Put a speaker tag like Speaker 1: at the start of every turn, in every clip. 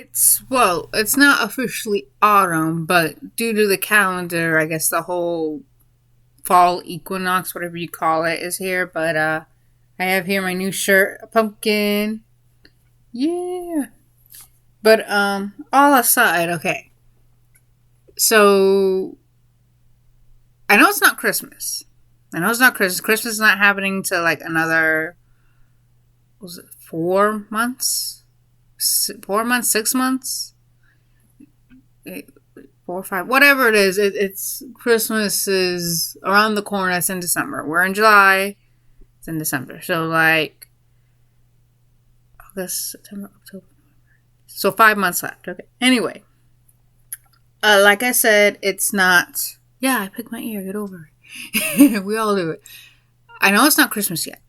Speaker 1: It's not officially autumn, but due to the calendar, I guess the whole fall equinox, whatever you call it, is here. But I have here my new shirt, a pumpkin. Yeah. But all aside, okay. So I know it's not Christmas. I know it's not Christmas. Christmas is not happening till like another, was it 4 months? 4 months, 6 months? 4 or 5, whatever it is. It's Christmas is around the corner. It's in December. We're in July. It's in December. So like August, September, October. So 5 months left. Okay. Anyway, like I said, it's not. Yeah, I picked my ear. Get over it. We all do it. I know it's not Christmas yet,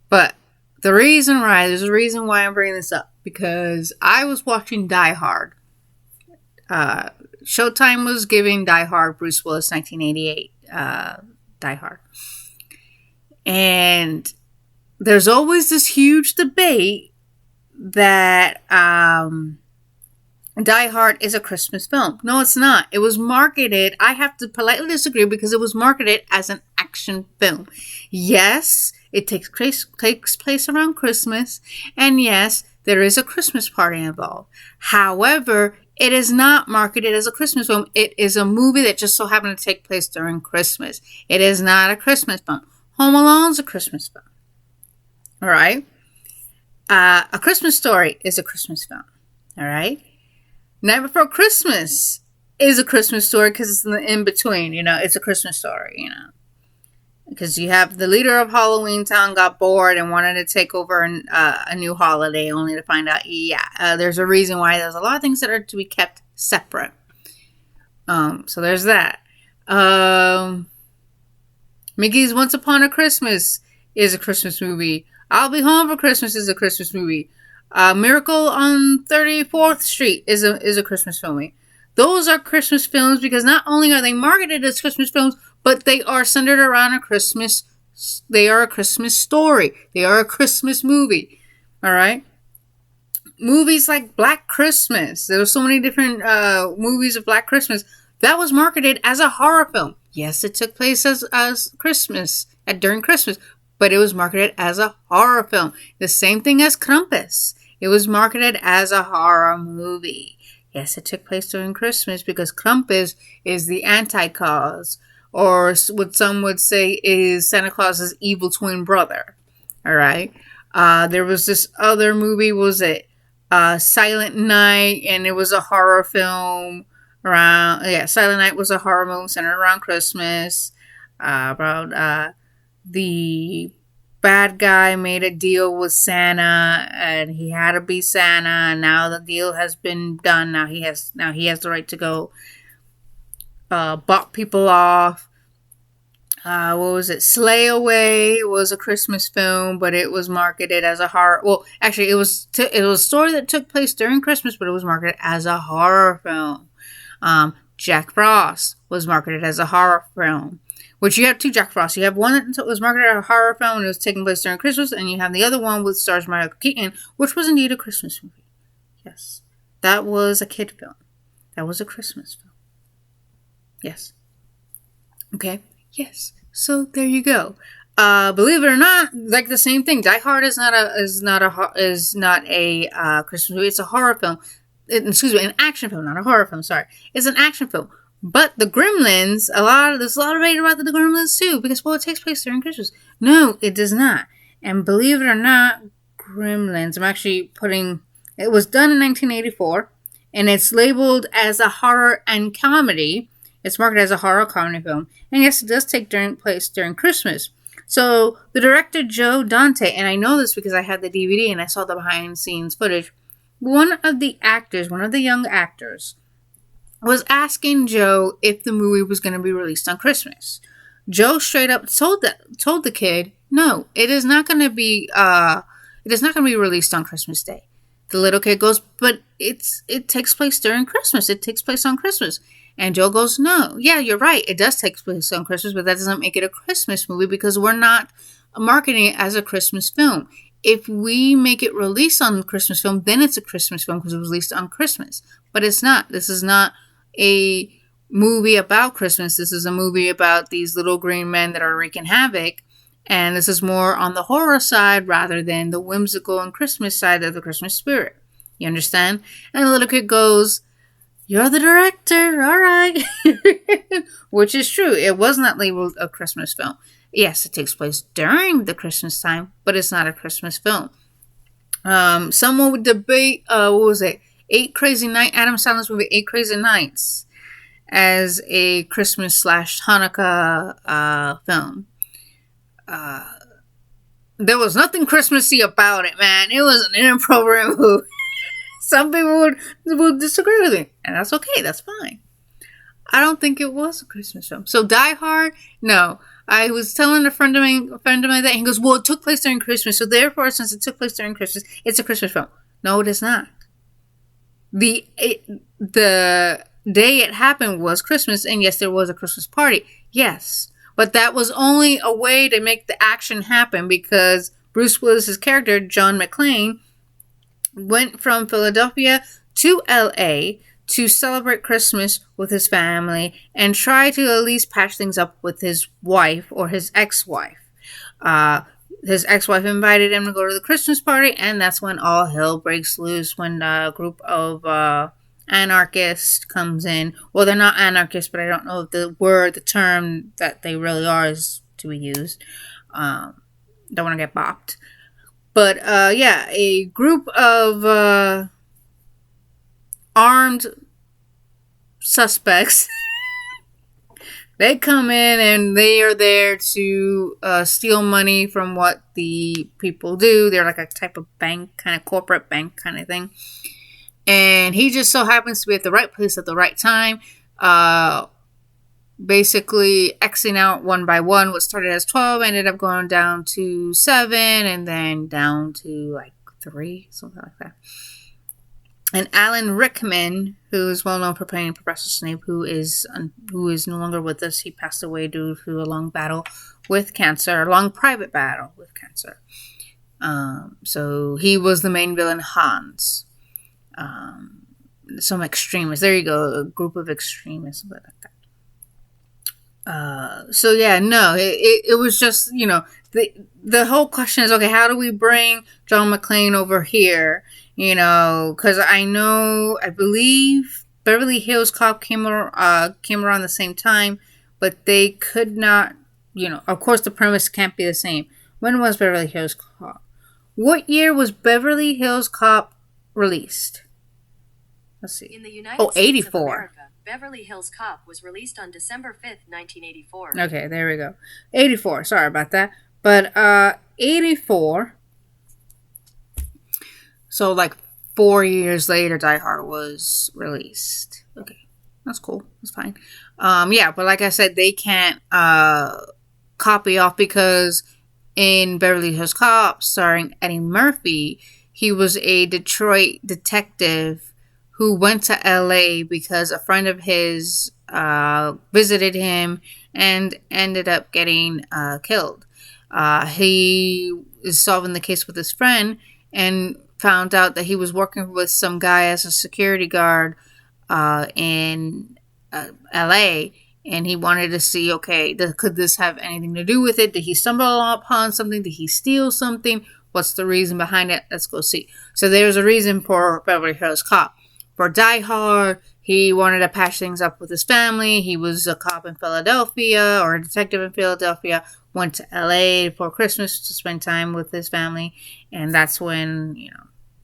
Speaker 1: but there's a reason why I'm bringing this up because I was watching Die Hard. Showtime was giving Die Hard Bruce Willis 1988 Die Hard, and there's always this huge debate that Die Hard is a Christmas film. No, it's not. It was marketed. I have to politely disagree because it was marketed as an action film. Yes, it takes place around Christmas, and yes, there is a Christmas party involved. However, it is not marketed as a Christmas film. It is a movie that just so happened to take place during Christmas. It is not a Christmas film. Home Alone's a Christmas film. All right? A Christmas Story is a Christmas film. All right? Night Before Christmas is a Christmas story because it's in between. It's a Christmas story, because you have the leader of Halloween Town got bored and wanted to take over a new holiday, only to find out, there's a reason why there's a lot of things that are to be kept separate. So there's that. Mickey's Once Upon a Christmas is a Christmas movie. I'll Be Home for Christmas is a Christmas movie. Miracle on 34th Street is a Christmas film. Those are Christmas films because not only are they marketed as Christmas films, but they are centered around a Christmas. They are a Christmas story. They are a Christmas movie. All right. Movies like Black Christmas. There were so many different movies of Black Christmas that was marketed as a horror film. Yes, it took place as Christmas during Christmas, but it was marketed as a horror film. The same thing as Krampus. It was marketed as a horror movie. Yes, it took place during Christmas because Krampus is the Antichrist, or what some would say is Santa Claus's evil twin brother. All right. There was this other movie, was it Silent Night, and it was a horror film Silent Night was a horror film centered around Christmas. About the bad guy made a deal with Santa, and he had to be Santa. And now the deal has been done. Now he has the right to go bop people off. What was it? Slay Away was a Christmas film, but it was marketed as a horror. Well, actually, it was a story that took place during Christmas, but it was marketed as a horror film. Jack Frost was marketed as a horror film. Which you have two Jack Frosts. You have one that was marketed as a horror film and it was taking place during Christmas, and you have the other one with stars Michael Keaton, which was indeed a Christmas movie. Yes. That was a kid film. That was a Christmas film. Yes. Okay. Yes. So there you go. Believe it or not, like the same thing. Die Hard is not a Christmas movie. It's a horror film. An action film, not a horror film. Sorry, it's an action film. But the Gremlins, there's a lot of debate about the Gremlins too, because it takes place during Christmas. No, it does not. And believe it or not, Gremlins, it was done in 1984, and it's labeled as a horror and comedy. It's marketed as a horror comedy film. And yes, it does take place during Christmas. So the director, Joe Dante, and I know this because I had the DVD and I saw the behind the scenes footage, one of the young actors, was asking Joe if the movie was going to be released on Christmas. Joe straight up told the kid, no, it is not going to be released on Christmas Day. The little kid goes, but it takes place during Christmas. It takes place on Christmas. And Joe goes, no, yeah, you're right. It does take place on Christmas, but that doesn't make it a Christmas movie because we're not marketing it as a Christmas film. if we make it released on Christmas film, then it's a Christmas film because it was released on Christmas. But it's not. This is not a movie about Christmas. This is a movie about these little green men that are wreaking havoc. And this is more on the horror side rather than the whimsical and Christmas side of the Christmas spirit. You understand? And the little kid goes, "You're the director, all right." Which is true. It was not labeled a Christmas film. Yes, it takes place during the Christmas time, but it's not a Christmas film. Someone would debate, what was it? Adam Sandler's movie, 8 Crazy Nights, as a Christmas / Hanukkah film. There was nothing Christmassy about it, man. It was an inappropriate movie. Some people would disagree with me, and that's okay. That's fine. I don't think it was a Christmas film. So Die Hard, no. I was telling a friend of mine that, and he goes, "Well, it took place during Christmas, so therefore, since it took place during Christmas, it's a Christmas film." No, it is not. The day it happened was Christmas, and yes, there was a Christmas party. Yes, but that was only a way to make the action happen because Bruce Willis's character, John McClane, went from Philadelphia to LA to celebrate Christmas with his family and try to at least patch things up with his wife or his ex-wife. His ex-wife invited him to go to the Christmas party, and that's when all hell breaks loose when a group of anarchists comes in. Well, they're not anarchists, but I don't know if the term that they really are is to be used. Don't want to get bopped. But, yeah, a group of armed suspects, they come in and they are there to steal money from what the people do. They're like a type of bank, kind of corporate bank kind of thing. And he just so happens to be at the right place at the right time. Basically Xing out one by one. What started as 12 ended up going down to 7 and then down to like 3, something like that. And Alan Rickman, who is well known for playing Professor Snape, who is no longer with us. He passed away due to a long private battle with cancer. So he was the main villain, Hans. Some extremists. There you go, a group of extremists, something like that. So yeah, no, it was just, the whole question is, okay, how do we bring John McClane over here? Because I believe Beverly Hills Cop came around the same time, but they could not, of course the premise can't be the same. When was Beverly Hills Cop? What year was Beverly Hills Cop released? Let's see.
Speaker 2: In the United States
Speaker 1: 84.
Speaker 2: Of America, Beverly Hills Cop was released on December 5th, 1984.
Speaker 1: Okay, there we go. 84. Sorry about that. But 84. So like 4 years later, Die Hard was released. Okay, that's cool. That's fine. Yeah, but like I said, they can't copy off because in Beverly Hills Cop, starring Eddie Murphy, he was a Detroit detective who went to LA because a friend of his visited him and ended up getting killed. He is solving the case with his friend and found out that he was working with some guy as a security guard in LA, and he wanted to see, okay, could this have anything to do with it? Did he stumble upon something? Did he steal something? What's the reason behind it? Let's go see. So there's a reason for Beverly Hills Cop. For Die Hard, he wanted to patch things up with his family. He was a cop in Philadelphia, or a detective in Philadelphia, went to LA for Christmas to spend time with his family, and that's when,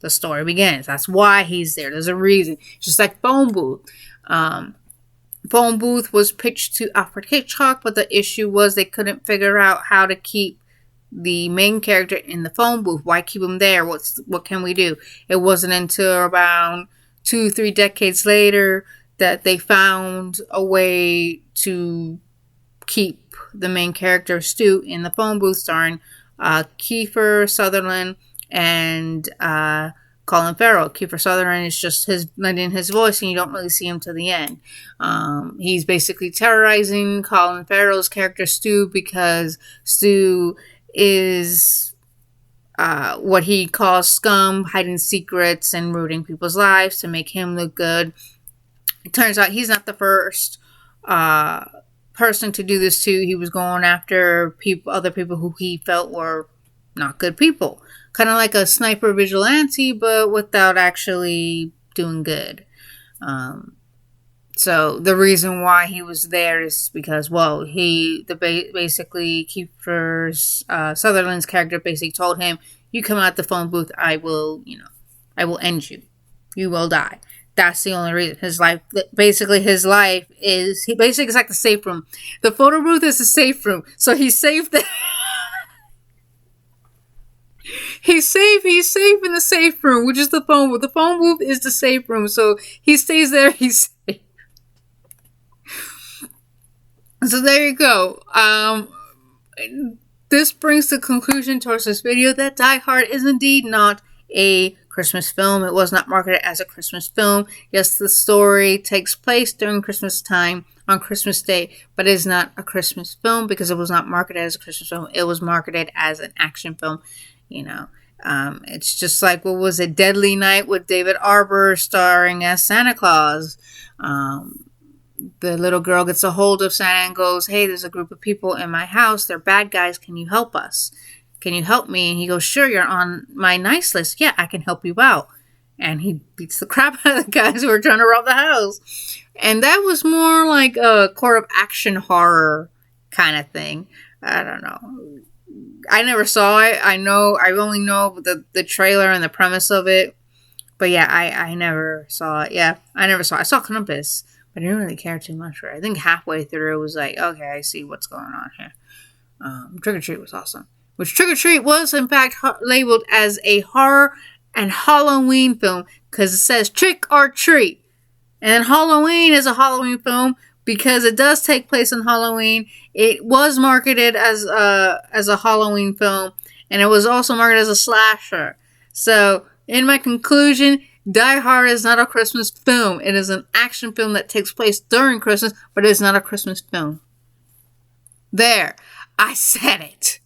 Speaker 1: the story begins. That's why he's there. There's a reason. It's just like Phone Booth. Phone Booth was pitched to Alfred Hitchcock, but the issue was they couldn't figure out how to keep the main character in the phone booth. Why keep him there? What can we do? It wasn't until around 2-3 decades later that they found a way to keep the main character Stu in the phone booth, starring Kiefer Sutherland and Colin Farrell. Kiefer Sutherland is just lending his voice, and you don't really see him till the end. He's basically terrorizing Colin Farrell's character Stu because Stu is what he calls scum, hiding secrets and ruining people's lives to make him look good. It turns out he's not the first person to do this too. He was going after other people who he felt were not good people. Kind of like a sniper vigilante, but without actually doing good. So the reason why he was there is because, well, basically Kiefer Sutherland's character basically told him, "You come out the phone booth, I will end you. You will die." That's the only reason. His life is it's like the safe room. The photo booth is the safe room, so he's safe there. He's safe in the safe room, which is the phone booth. The phone booth is the safe room, so he stays there. He's safe. So there you go. This brings the conclusion towards this video that Die Hard is indeed not a Christmas film. It was not marketed as a Christmas film. Yes, the story takes place during Christmas time on Christmas Day, but it is not a Christmas film because it was not marketed as a Christmas film. It was marketed as an action film. It's just like, what was it, Deadly Night with David Harbour starring as Santa Claus. The little girl gets a hold of Santa and goes, "Hey, there's a group of people in my house. They're bad guys. Can you help us? Can you help me?" And he goes, "Sure, you're on my nice list. Yeah, I can help you out." And he beats the crap out of the guys who are trying to rob the house. And that was more like a core of action horror kind of thing. I don't know. I never saw it. I only know the trailer and the premise of it. But yeah, I never saw it. Yeah, I never saw it. I saw Krampus, but I didn't really care too much for it. I think halfway through it was like, okay, I see what's going on here. Trick or Treat was awesome. Which Trick or Treat was, in fact, labeled as a horror and Halloween film because it says trick or treat. And Halloween is a Halloween film because it does take place on Halloween. It was marketed as a Halloween film, and it was also marketed as a slasher. So, in my conclusion, Die Hard is not a Christmas film. It is an action film that takes place during Christmas, but it is not a Christmas film. There, I said it.